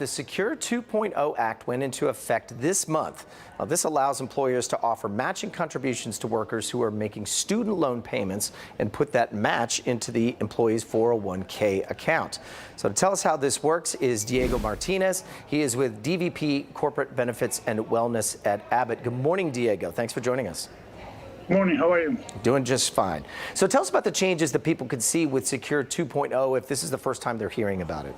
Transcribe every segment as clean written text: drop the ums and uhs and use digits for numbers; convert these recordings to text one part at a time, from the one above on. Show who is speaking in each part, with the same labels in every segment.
Speaker 1: The Secure 2.0 Act went into effect this month. Now, this allows employers to offer matching contributions to workers who are making student loan payments and put that match into the employee's 401k account. So to tell us how this works is Diego Martinez. He is with DVP Corporate Benefits and Wellness at Abbott. Good morning, Diego. Thanks for joining us.
Speaker 2: Morning, how are you?
Speaker 1: Doing just fine. So tell us about the changes that people could see with Secure 2.0 if this is the first time they're hearing about it.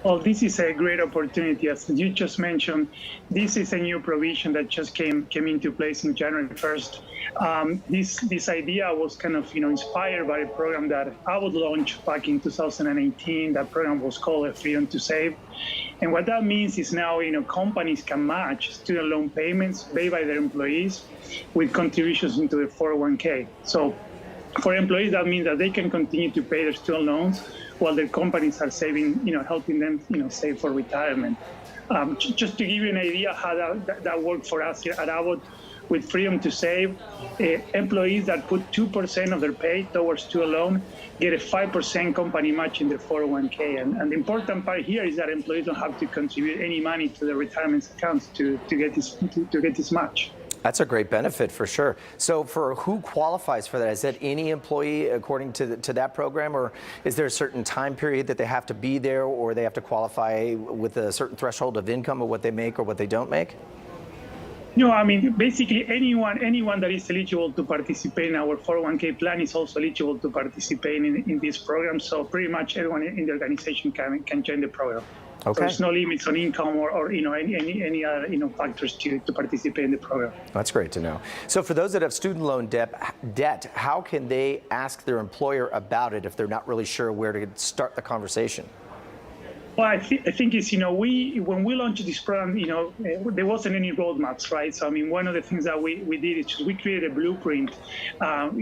Speaker 2: Well, this is a great opportunity. As you just mentioned, this is a new provision that just came into place in January 1st. This idea was kind of inspired by a program that Abbott launched back in 2018. That program was called Freedom to Save. And what that means is now companies can match student loan payments paid by their employees with contributions into the 401k. So for employees, that means that they can continue to pay their student loans while their companies are saving, helping them, save for retirement. Just to give you an idea how that worked for us here at Abbott, with Freedom to Save, employees that put 2% of their pay towards student loan get a 5% company match in their 401k. And the important part here is that employees don't have to contribute any money to their retirement accounts to get this match.
Speaker 1: That's a great benefit for sure. So for who qualifies for that? Is that any employee according to that program, or is there a certain time period that they have to be there, or they have to qualify with a certain threshold of income of what they make or what they don't make?
Speaker 2: No, I mean, basically anyone that is eligible to participate in our 401k plan is also eligible to participate in this program. So pretty much everyone in the organization can join the program. Okay. So there's no limits on income or any other factors to participate in the program.
Speaker 1: That's great to know. So for those that have student loan debt, how can they ask their employer about it if they're not really sure where to start the conversation?
Speaker 2: Well, I think it's, when we launched this program, there wasn't any roadmaps, right? So, I mean, one of the things that we did is we created a blueprint,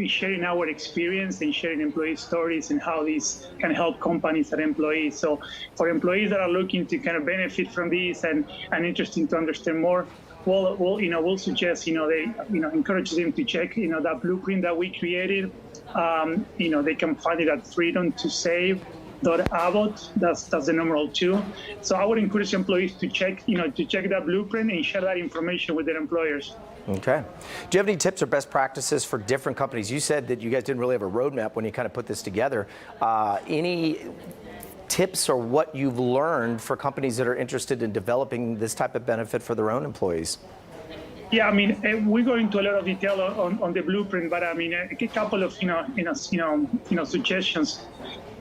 Speaker 2: sharing our experience and sharing employee stories and how this can help companies and employees. So for employees that are looking to kind of benefit from this and interested to understand more, we'll suggest, they encourage them to check, that blueprint that we created. They can find it at freedomtosave.abbott. That's the numeral 2. So I would encourage employees to check that blueprint and share that information with their employers.
Speaker 1: Okay. Do you have any tips or best practices for different companies? You said that you guys didn't really have a roadmap when you kind of put this together. Any tips or what you've learned for companies that are interested in developing this type of benefit for their own employees?
Speaker 2: Yeah, I mean, we go into a lot of detail on the blueprint, but I mean, a couple of suggestions.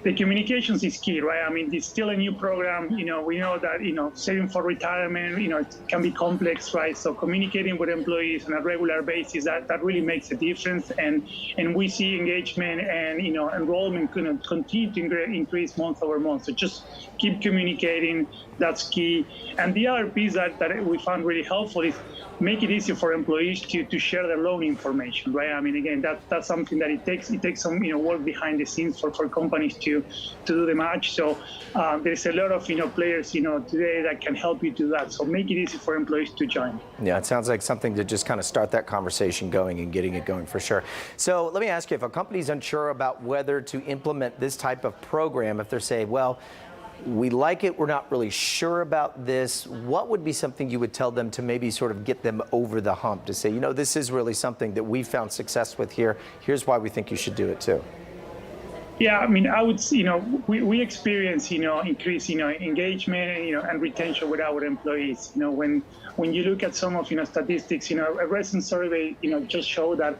Speaker 2: The communications is key, right? I mean, it's still a new program. We know that, saving for retirement, it can be complex, right? So communicating with employees on a regular basis, that really makes a difference. And we see engagement and, enrollment continue to increase month over month. So just keep communicating. That's key. And the other piece that we found really helpful is make it easy for employees to share their loan information, right? I mean, again, that's something that it takes some work behind the scenes for companies to do the match. So there's a lot of players today that can help you do that. So make it easy for employees to join.
Speaker 1: Yeah, it sounds like something to just kind of start that conversation going and getting it going for sure. So let me ask you, if a company's unsure about whether to implement this type of program, if they're saying, well, we like it, we're not really sure about this, what would be something you would tell them to maybe sort of get them over the hump to say, this is really something that we found success with here. Here's why we think you should do it too.
Speaker 2: Yeah, I mean, I would, we experience, increased, engagement, and retention with our employees. When you look at some of, statistics, a recent survey, just showed that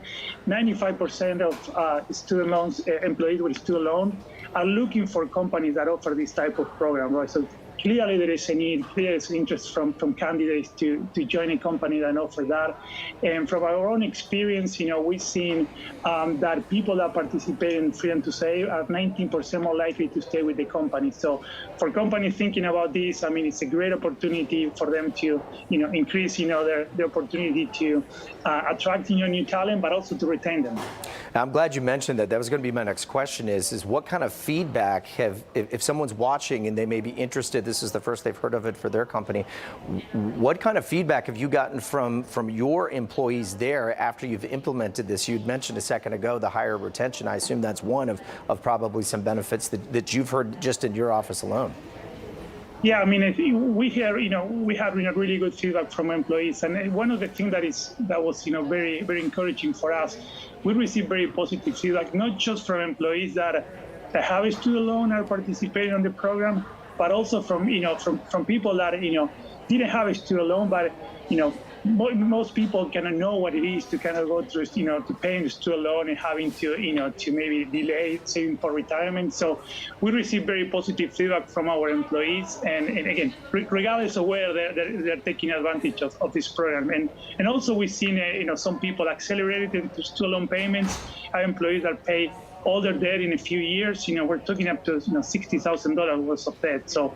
Speaker 2: 95% of student loans, employees with student loan are looking for companies that offer this type of program, right? So clearly there is a need, there is interest from candidates to join a company that offers that. And from our own experience, we've seen that people that participate in Freedom to Save are 19% more likely to stay with the company. So for companies thinking about this, I mean, it's a great opportunity for them to, increase, their opportunity to attract new talent, but also to retain them.
Speaker 1: I'm glad you mentioned that. That was going to be my next question is what kind of feedback if someone's watching and they may be interested, this is the first they've heard of it for their company, what kind of feedback have you gotten from your employees there after you've implemented this? You'd mentioned a second ago the higher retention. I assume that's one of probably some benefits that you've heard just in your office alone.
Speaker 2: Yeah, I mean, we hear, we have really good feedback from employees, and one of the things that was, very very encouraging for us, we received very positive feedback, not just from employees that have a student loan are participating on the program, but also from from people that didn't have a student loan, but most people kind of know what it is to kind of go through, to paying the student loan and having to, to maybe delay saving for retirement. So we receive very positive feedback from our employees. And again, regardless of where they're taking advantage of this program. And also we've seen, some people accelerated into student loan payments, our employees that pay all their debt in a few years. We're talking up to $60,000 worth of debt. So,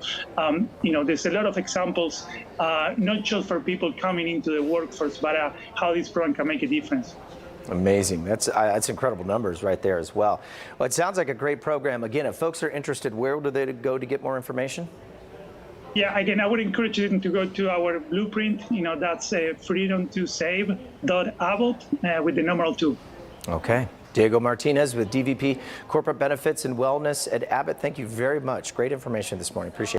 Speaker 2: there's a lot of examples, not just for people coming into the workforce, but how this program can make a difference.
Speaker 1: Amazing. That's incredible numbers right there as well. Well, it sounds like a great program. Again, if folks are interested, where do they go to get more information?
Speaker 2: Yeah, again, I would encourage them to go to our blueprint. That's freedom2save.abbott with the numeral 2.
Speaker 1: Okay. Diego Martinez with DVP Corporate Benefits and Wellness at Abbott. Thank you very much. Great information this morning. Appreciate it.